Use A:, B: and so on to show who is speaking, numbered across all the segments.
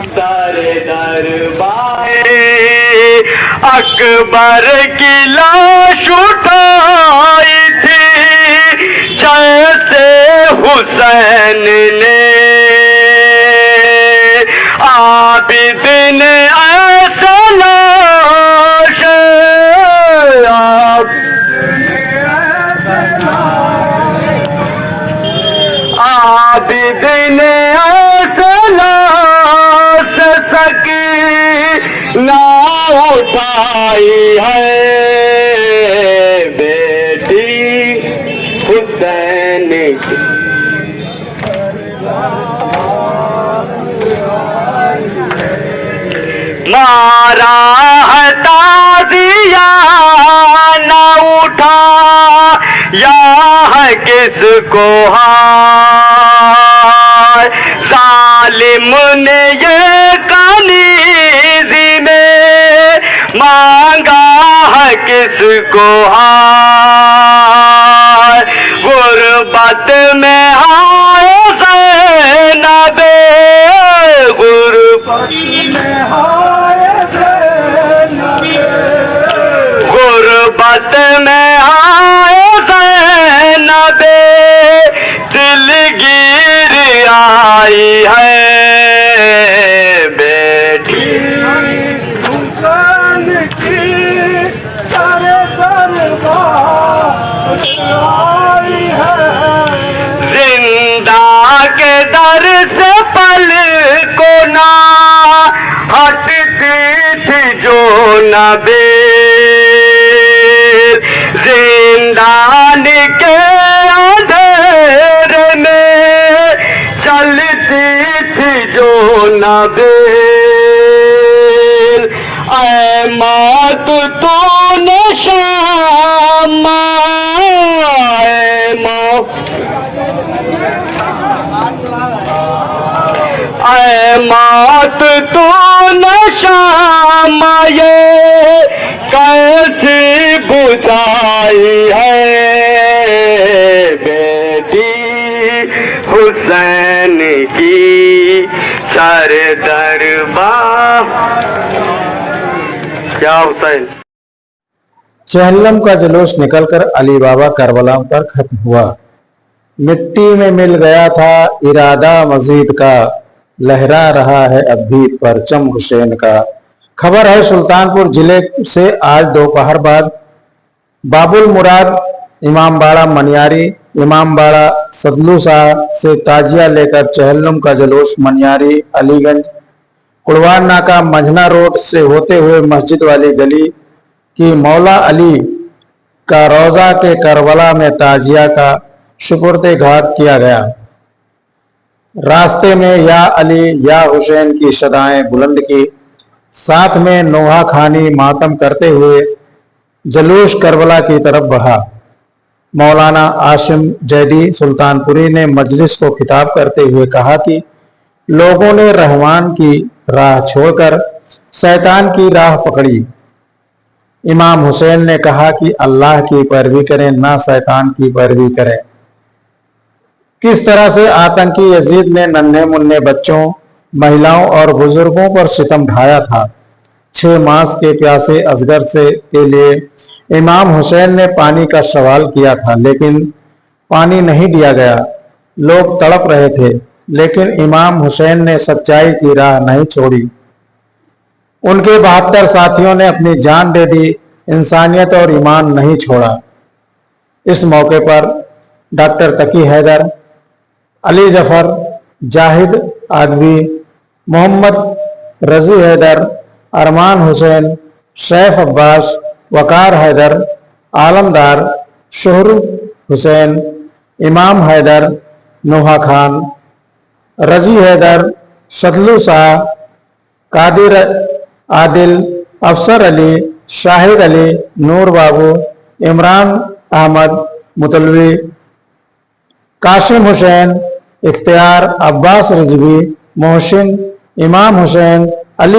A: سارے دربار اکبر کی لاش اٹھائی تھی جیسے حسین نے عابد نے ایسا لاش عابد نے ایسا لاش سکینہ اٹھائی ہے بیٹی حسین کی مارا ہے تازیہ نہ اٹھا یا ہے کس کو ہائے ظالم نے یہ کنیزی میں مانگا ہے کس کو ہائے غربت میں آئے زینب غربت میں آئے غربت میں آئے زینب دل گیر آئی ہے بیٹی حسین کی سارے دربار آئی ہے زندہ کے در سے پل کو نہ ہٹتی تھی جو نبی زندان کے اندھیرے میں چلتی تھی جو نبیل اے موت تو نے شام اے موت تو نے شام یہ کیسی بجھائی ہے بیٹی حسین کی سر دربار کیا حسین
B: چہلم کا جلوس نکل کر علی بابا کربلا پر ختم ہوا مٹی میں مل گیا تھا ارادہ مزید کا لہرا رہا ہے اب بھی پرچم حسین کا خبر ہے سلطان پور ضلع سے آج دوپہر بعد باب المراد امام باڑہ منیاری امام باڑہ سدلو صاحب سے تازیہ لے کر چہلم کا جلوس منیاری علی گنج کڑوان ناکہ مجھنا روڈ سے ہوتے ہوئے مسجد والی گلی کی مولا علی کا روضہ کے کربلا میں تازیہ کا سپرد گھات کیا گیا راستے میں یا علی یا حسین کی صدائیں بلند کی ساتھ میں نوحہ خانی ماتم کرتے ہوئے جلوس کربلا کی طرف بڑھا مولانا عاصم جیدی سلطان پوری نے مجلس کو خطاب کرتے ہوئے کہا کہ لوگوں نے رحمان کی راہ چھوڑ کر شیطان کی راہ پکڑی امام حسین نے کہا کہ اللہ کی پیروی کریں نہ شیطان کی پیروی کریں کس طرح سے آتنکی یزید نے ننھے منھے بچوں مہیلاؤں اور بزرگوں پر ستم ڈھایا تھا 6 ماس کے پیاسے اصغر کے لیے امام حسین نے پانی کا سوال کیا تھا لیکن پانی نہیں دیا گیا لوگ تڑپ رہے تھے لیکن امام حسین نے سچائی کی راہ نہیں چھوڑی ان کے 72 ساتھیوں نے اپنی جان دے دی انسانیت اور ایمان نہیں چھوڑا اس موقع پر ڈاکٹر تقی حیدر علی ظفر جاہد آدوی محمد رضی حیدر ارمان حسین سیف عباس وقار حیدر عالمدار شہر حسین امام حیدر نوحہ خان رضی حیدر سدلو شاہ قادر عادل افسر علی شاہد علی نور بابو عمران احمد مطلوی قاسم حسین اختیار عباس رضوی محسن امام حسین علی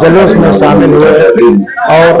B: جلوس میں شامل ہوئے اور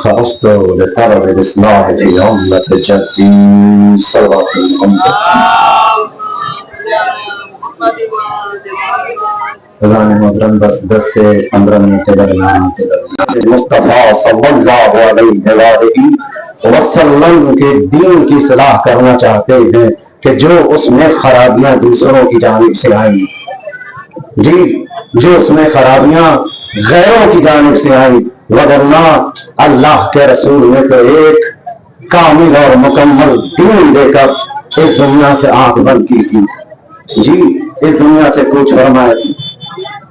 C: خرجت لطلب الإصلاح في أمة جدي صلى الله عليه وسلم. اذان محترم بس 10 سے 15 منٹ کے درمیان مصطفیٰ صلی اللہ علیہ وسلم کے دین کی اصلاح کرنا چاہتے ہیں کہ جو اس میں خرابیاں دوسروں کی جانب سے آئیں، جی جو اس میں خرابیاں غیروں کی جانب سے آئیں، وگرنہ اللہ کے رسول نے تو ایک کامل اور مکمل دین دے کر اس دنیا سے آنکھ بند کی تھی، جی اس دنیا سے کچھ فرمایا تھی.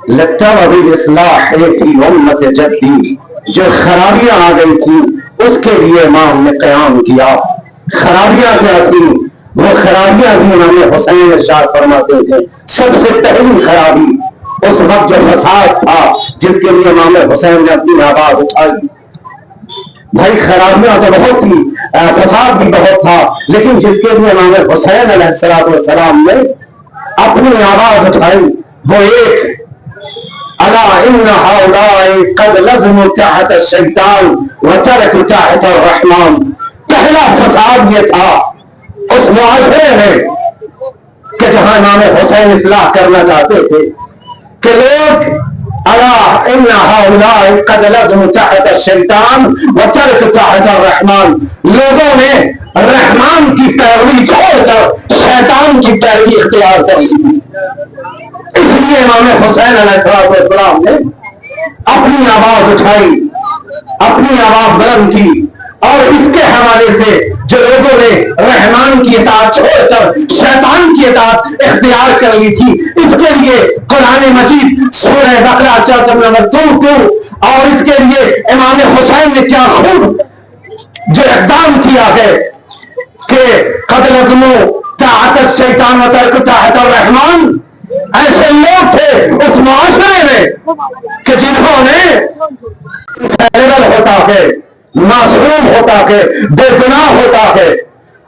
C: لطلب الاصلاح فی امت جدی، جو خرابیاں آ گئی تھی اس کے لیے امام نے قیام کیا. خرابیاں کیا تھی؟ وہ خرابیاں بھی امام حسین ارشاد فرماتے تھے سب سے پہلی خرابی اس وقت جو فساد تھا جس کے لیے امام حسین نے اپنی آواز اٹھائی. بھائی خرابیاں تو بہت تھی، فساد بھی بہت تھا، لیکن جس کے لیے امام حسین علیہ السلام نے اپنی آواز اٹھائی وہ ایک الا ان هؤلاء قد لزموا تحت الشیطان وتركوا تحت الرحمن. پہلا فساد یہ تھا اس معاشرے میں کہ جہاں امام حسین اصلاح کرنا چاہتے تھے کہ لوگ الا ان هؤلاء قد لزموا تحت الشیطان وتركوا تحت الرحمن، لوگوں نے رحمان کی پیروی چھوڑ کر شیطان کی پیروی اختیار کر لی تھی. اس لیے امام حسین علیہ السلام نے اپنی آواز اٹھائی، اپنی آواز بلند کی، اور اس کے حوالے سے جو لوگوں نے رحمان کی اطاعت چھوڑ کر شیطان کی اطاعت اختیار کر لی تھی، اس کے لیے قرآن مجید سورہ بقرہ چیپٹر نمبر 2 اور اس کے لیے امام حسین نے کیا خوب جو اقدام کیا ہے کہ قد لزموا طاعت الشیطان وترکوا طاعت الرحمن. ایسے لوگ تھے اس معاشرے میں کہ جنہوں نے فیلیبل ہوتا ہے، معصوم ہوتا ہے، بے گناہ ہوتا ہے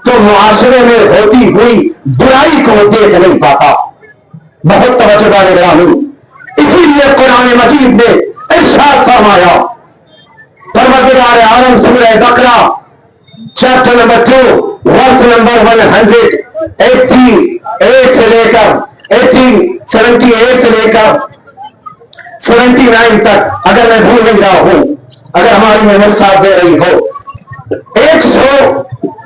C: تو معاشرے میں ہوتی ہوئی برائی کو دیکھ نہیں پاتا. بہت توجہ دار گرامی، اسی لیے قرآن مجید نے ارشاد فرمایا پروردگار عالم سورہ بقرہ چیپٹر نمبر 2 ورس نمبر 178 سے لے کر 78 سے لے کر 79 تک، اگر میں بھول نہیں رہا ہوں، اگر ہماری محمد صاحب دے رہی ہو، 100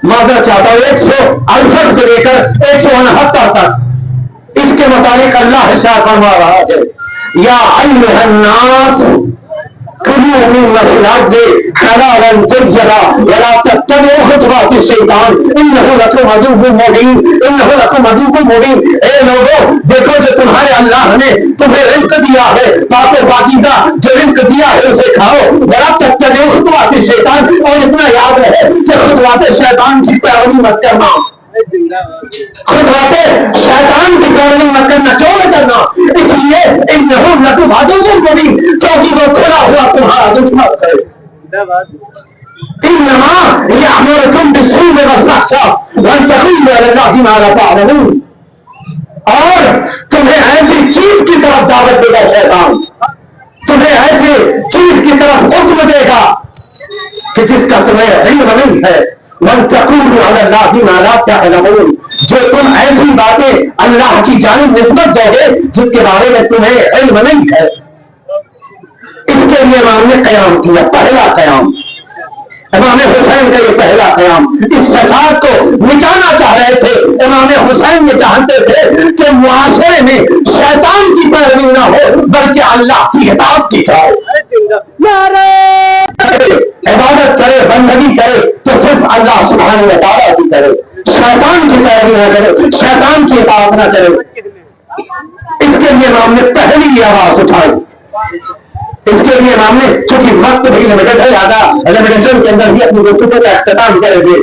C: معذرت چاہتا ہوں 168 سے لے کر 169 تک اس کے متعلق اللہ ارشاد فرما رہا ہے یا ایھا الناس کلوا مما فی الارض حلالا طیبا ولا تتبعوا خطوات الشیطان انہ لکم عدو مبین. اے لوگوں دیکھو جو تمہارے اللہ نے تمہیں رزق دیا ہے پاک و پاکیزہ جو رزق دیا ہے اسے کھاؤ. ولا تتبعوا خطوات الشیطان، اور اتنا یاد رہے کہ خطوات شیطان کی پیروی مت کرنا، خطوات شیطان کی پیروی مت کرنا، کیوں نہ کرنا؟ اس لیے انہ لکم عدو مبین، کیونکہ وہ کھلا ہوا تمہارا دشمن ہے. انما یامرکم بالسوء والفحشاء وان تقولوا علی اللہ ما لا تعلمون. اور تمہیں ایسی چیز کی طرف دعوت دے گا شیطان، تمہیں ایسی چیز کی طرف حکم دے گا کہ جس کا تمہیں علم نہیں ہے. وان تقولوا علی اللہ ما لا تعلمون، جو تم ایسی باتیں اللہ کی جانب نسبت دو گے جس کے بارے میں تمہیں علم نہیں ہے. اس کے لیے امام نے قیام کیا، پہلا قیام امام حسین کا یہ پہلا قیام. اس فساد کو مٹانا چاہ رہے تھے امام حسین یہ چاہتے تھے کہ معاشرے میں شیطان کی پیروی نہ ہو بلکہ اللہ کی اطاعت کی جائے. عبادت کرے، بندگی کرے تو صرف اللہ سبحانہ و تعالیٰ کی کرے، شیطان کی پیروی نہ کرے، شیطان کی اطاعت نہ کرے. اس کے لیے امام نے پہلی آواز اٹھائی. اس کے لیے امام نے چونکہ وقت بھی لمیٹڈ ہے، زیادہ لمیٹیشن کے اندر بھی اپنی گفتگو کا اختتام کریں گے.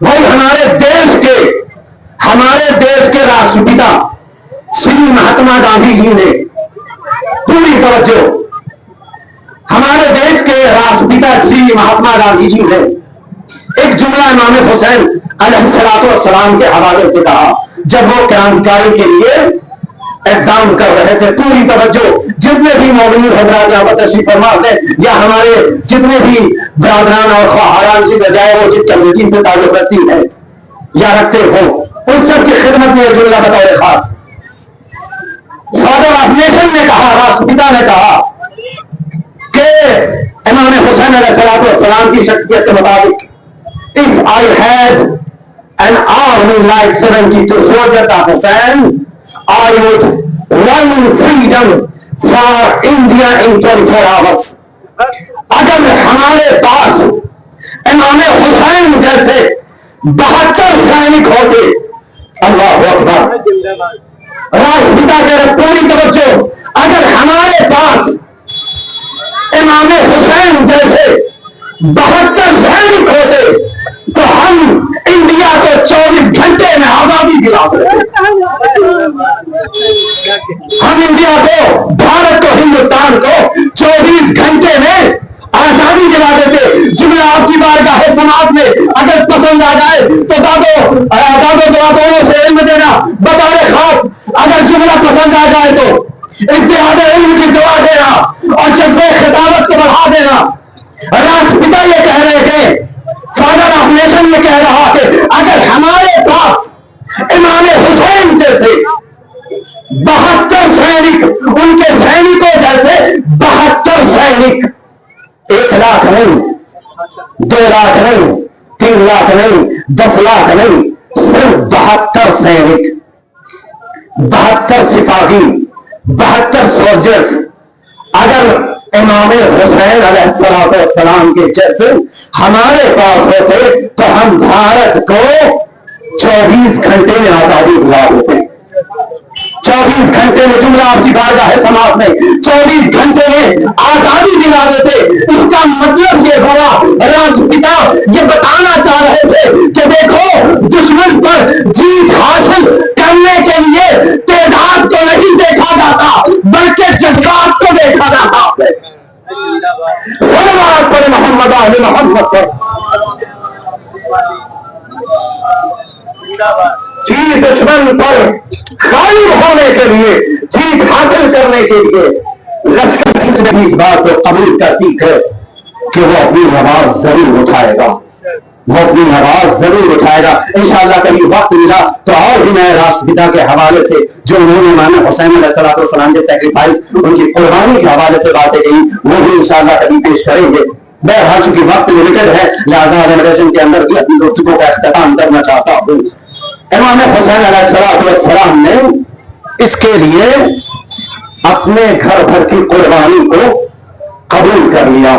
C: بھائی ہمارے دیش کے راشٹر پتا شری مہاتما گاندھی جی نے پوری توجہ، ہمارے دیش کے راشٹر پتا شری مہاتما گاندھی جی نے ایک جملہ امام حسین علیہ السلام کے حوالے سے کہا جب وہ کرانتکاری کے لیے اقدام کر رہے تھے. پوری توجہ جتنے بھی مومنین حضرات یہاں پر تشریف فرما ہیں یا ہمارے جتنے بھی برادران اور خواہران کی بجائے وہ جس کمیونٹی سے تعلق رکھتی ہیں یا رکھتے ہوں ان سب کی خدمت میں یہ جملہ بطور خاص فادر آف نیشن نے کہا, راشٹرپتا نے کہا کہ امام حسین علیہ السلام کی شخصیت کے مطابق if I had an army like 72 soldiers of Hussein, I would run freedom for India in 24 hours. اگر ہمارے پاس امام حسین جیسے 72 سینک ہوتے, اللہ اکبر, راشٹرپتا کے پوری توجہ, اگر ہمارے پاس امام حسین جیسے 72 سینک ہوتے تو ہم انڈیا کو 24 گھنٹے میں آزادی دلا دیتے. ہم انڈیا کو, بھارت کو, ہندوستان کو 24 گھنٹے میں آزادی دلا دیتے. جملہ آپ کی بارگاہ سماعت میں اگر پسند آ جائے تو دادو دعا سے علم دینا بطور خاص, اگر جملہ پسند آ جائے تو اتحاد علم کی دعا دینا اور جذبہ خطابت کو بڑھا دینا. راشٹرپتا یہ کہہ رہے تھے, فادر آف نیشن یہ کہہ رہا کہ اگر ہمارے پاس امام حسین جیسے 72 سینک, ان کے سینکوں جیسے 72 سینک, 1 لاکھ نہیں, 2 لاکھ نہیں, 3 لاکھ نہیں, 10 لاکھ نہیں, صرف 72 سینک, 72 سپاہی, 72 سولجرز اگر امام حسین علیہ السلام کے جیسے ہمارے پاس ہوتے تو ہم بھارت کو 24 گھنٹے میں آزادی دلا دیتے. 24 گھنٹے میں, جملہ آپ کی بارگاہ سماعت میں 24 گھنٹے میں آزادی دلا دیتے. اس کا مطلب یہ ہوا, راشٹرپتا یہ بتانا چاہ رہے تھے کہ دیکھو دشمن پر جیت حاصل کرنے کے لیے تعداد کو نہیں دیکھا جاتا بلکہ جذبات کو دیکھا جاتا ہے. صلوات پر محمد آل محمد پر. جیت دشمن پر غالب ہونے کے لیے, جیت حاصل کرنے کے لیے لشکر کی اس بات کو قبول کرتی ہے کہ وہ اپنی آواز ضرور اٹھائے گا, وہ اپنی آواز ضرور اٹھائے گا. انشاءاللہ کبھی وقت ملا تو اور بھی میں راشٹرپتا کے حوالے سے جو انہوں نے امام حسین علیہ السلام کے سیکریفائس, ان کی قربانی کے حوالے سے باتیں کہیں, وہ بھی انشاءاللہ کبھی پیش کریں گے. بہرحال چونکہ وقت لمیٹڈ ہے لہذا جنریشن کے اندر بھی اپنی گفتگو کا اختتام کرنا چاہتا ہوں. امام حسین علیہ السلام نے اس کے لیے اپنے گھر بھر کی قربانی کو قبول کر لیا.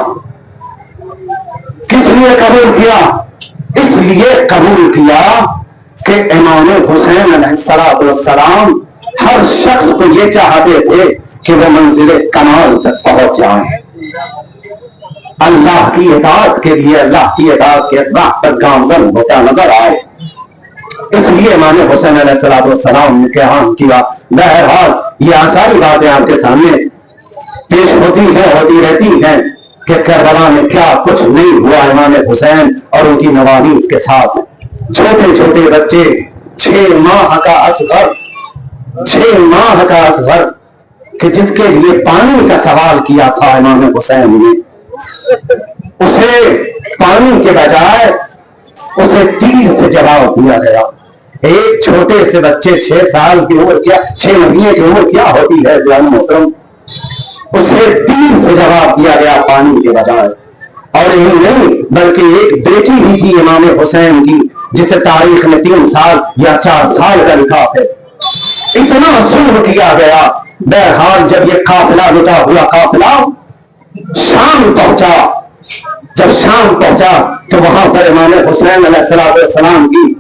C: کس لیے قبول کیا؟ اس لیے قبول کیا کہ امام حسین علیہ السلام ہر شخص کو یہ چاہتے تھے کہ وہ منزل کمال تک پہنچ جائیں, اللہ کی اطاعت کے لیے, اللہ کی اطاعت کے راہ پر گامزن ہوتا نظر آئے. اس لیے امام حسین علیہ السلام نے قیام کیا. بہرحال یہ ساری باتیں آپ کے سامنے پیش ہوتی رہتی ہیں کہ کربلا میں کیا کچھ نہیں ہوا امام حسین اور ان کی نواحیس کے ساتھ. چھوٹے چھوٹے بچے, 6 ماہ کا اصغر کہ جس کے لیے پانی کا سوال کیا تھا امام حسین نے, اسے پانی کے بجائے اسے تیر سے جواب دیا گیا. ایک چھوٹے سے بچے 6 سال کی عمر, 6 مہینے کی عمر کیا ہوتی ہے جوان محترم, اسے تیر سے جواب دیا گیا پانی کے بجائے. اور یہی نہیں بلکہ ایک بیٹی بھی تھی امام حسین کی جسے تاریخ میں 3 سال یا 4 سال کا لکھا ہے. اتنا ظلم کیا گیا. بہرحال جب یہ قافلہ لٹا ہوا قافلہ شام پہنچا, جب شام پہنچا تو وہاں پر امام حسین علیہ السلام کی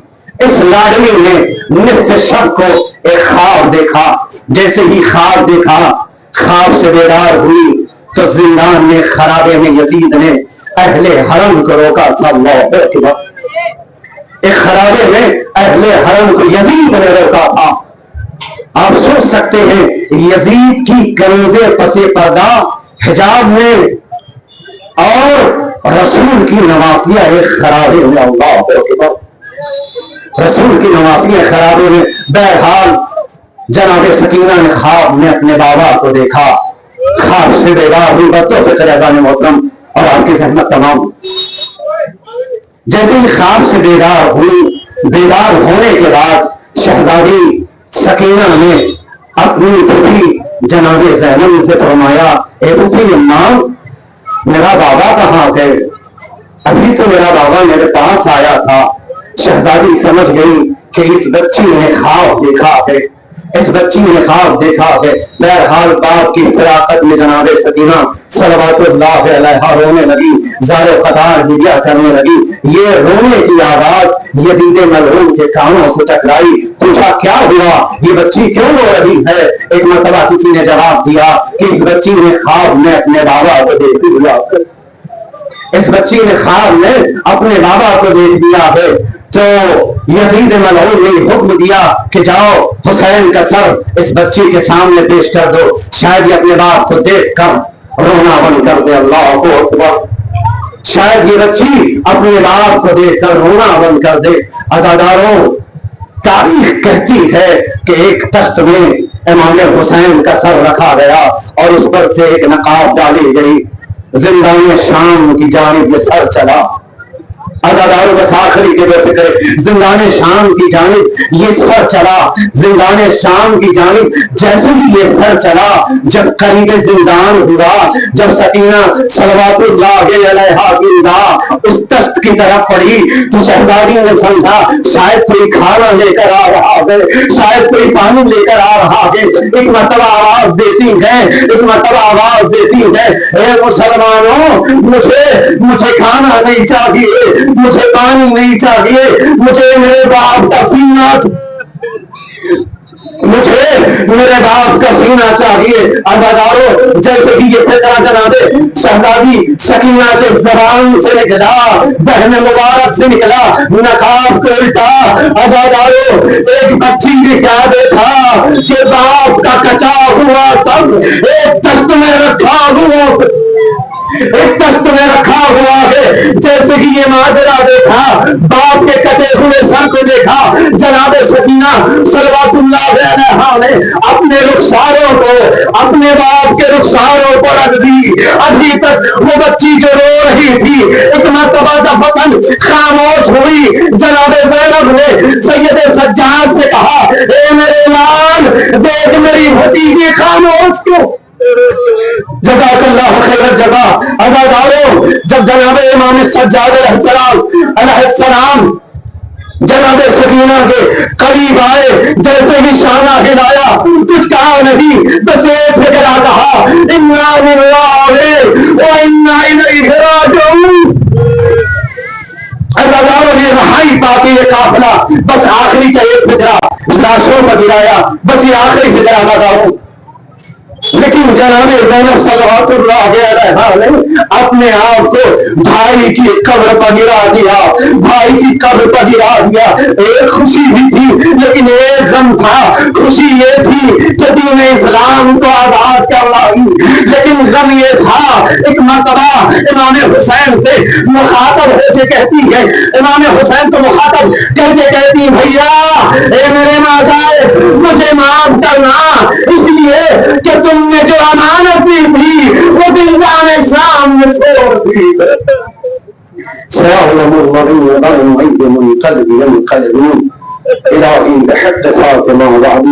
C: اس لاڈلی نے نصف شب کو ایک خواب دیکھا. جیسے ہی خواب دیکھا, خواب سے بیدار ہوئی تو زندان میں خرابے میں یزید نے اہل حرم کو روکا تھا. اللہ اکبر. ایک خرابے میں اہل حرم کو یزید نے روکا تھا. آپ سوچ سکتے ہیں یزید کی کنیزیں پسے پردہ حجاب میں اور رسول کی نواسیہ ایک خرابے میں. اللہ اکبر. رسول کی نواسیہ خرابے میں. بہرحال جناب سکینہ نے خواب میں اپنے بابا کو دیکھا، خواب سے بیدار ہوئی، بس تو فکر اذان محترم اور آپ کی زحمت تمام. جیسے ہی خواب سے بیدار ہوئی، بیدار ہونے کے بعد شہزادی سکینہ نے اپنی پھوپھی جناب زینب سے فرمایا، اے پھوپھی اماں، میرا بابا کہاں ہے؟ ابھی تو میرا بابا میرے پاس آیا تھا. شہزادی سمجھ گئی کہ اس بچی نے خواب دیکھا ہے، اس بچی نے خواب دیکھا ہے. بہرحال باپ کی فراقت میں جناب سکینہ صلوات اللہ علیہا رونے لگی، زار قطار گریا کرنے لگی. یہ رونے کی آواز یزید ملعون کے کانوں سے ٹکرائی. پوچھا کیا ہوا، یہ بچی کیوں رو رہی ہے؟ ایک مرتبہ کسی نے جواب دیا کہ اس بچی نے خواب میں اپنے بابا کو دیکھ لیا، اس بچی نے خواب میں اپنے بابا کو دیکھ لیا ہے. تو یزید ملعون نے حکم دیا کہ جاؤ حسین کا سر اس بچی کے سامنے پیش کر دو، شاید یہ اپنے باپ کو دیکھ کر رونا بند کر دے. اللہ اکبر، شاید یہ بچی اپنے باپ کو دیکھ کر رونا بند کر دے. عزاداروں، تاریخ کہتی ہے کہ ایک تخت میں امام حسین کا سر رکھا گیا اور اس پر سے ایک نقاب ڈالی گئی. زندان شام کی جانب یہ سر چلا. عزاداروں بس آخری کے بے فکر، زندان شام کی جانب یہ سر چلا. زندان شام کی جانب جیسے ہی یہ سر چلا، جب قریب زندان ہوا، جب سکینہ صلوات اللہ علیہا کی نگاہ اس تخت کی طرف پڑی تو شہزادی نے سمجھا شاید کوئی کھانا لے کر آ رہا ہے، شاید کوئی پانی لے کر آ رہا ہے. ایک مرتبہ آواز دیتی ہے، ایک مرتبہ آواز دیتی ہے، اے مسلمانوں، مجھے کھانا نہیں چاہیے، مجھے پانی نہیں چاہیے، مجھے میرے باپ کا سینہ، مجھے میرے باپ کا سینہ چاہیے. عزاداروں، جیسے کہ یہ فکرہ جناب شہزادی سکینہ کے زبان سے نکلا، بہن مبارک سے نکلا، نقاب کو الٹا. عزاداروں، ایک بچی نے کیا دیکھا کہ باپ کا کچا ہوا سب ایک تخت میں رکھا ہوا، ایک تخت میں رکھا ہوا ہے. جیسے کہ یہ ماجرا دیکھا، باپ کے کٹے ہوئے سر کو دیکھا، جناب سکینہ صلوات اللہ علیہا نے اپنے رخساروں کو اپنے باپ کے رخساروں پر رکھ دی. ابھی تک وہ بچی جو رو رہی تھی، ایک مرتبہ جب وطن خاموش ہوئی، جناب زینب نے سید سجاد سے کہا، اے میرے لال، دیکھ میری بھتیجی خاموش کیوں؟ جزاک اللہ خیر جزا. عزاداروں، جب جناب امام سجاد علیہ السلام جناب سکینہ کے قریب آئے، جیسے ہی شانہ ہلایا، کچھ کہا نہیں، بس ایک فکرہ کہا، انا للہ و انا الیہ راجعون. عزاداروں نے رہائی پا کے یہ قافلہ بس آخری کا ایک فکرہ لاشوں پر گرایا، بس یہ آخری فکرہ. عزاداروں، لیکن جناب زینب صلوات اللہ علیہا نے اپنے آپ کو بھائی کی قبر پر گرا دیا، بھائی کی قبر پر گرا دیا. ایک خوشی بھی تھی لیکن ایک غم تھا. خوشی یہ تھی کہ دین اسلام کو آزاد کروائی، لیکن غم یہ تھا ایک مرتبہ امام حسین سے مخاطب ہو کے کہتی ہے، امام حسین کو مخاطب کر کے کہتی، بھیا اے میرے ماں جائے، مجھے معاف کرنا، اس لیے کہ تم نے جو امانت دی تھی وہ زندان شام میں چھوڑ دی. سيعلم الذين ظلموا أي منقلب ينقلبون. إلهي بحق فاطمة وعلي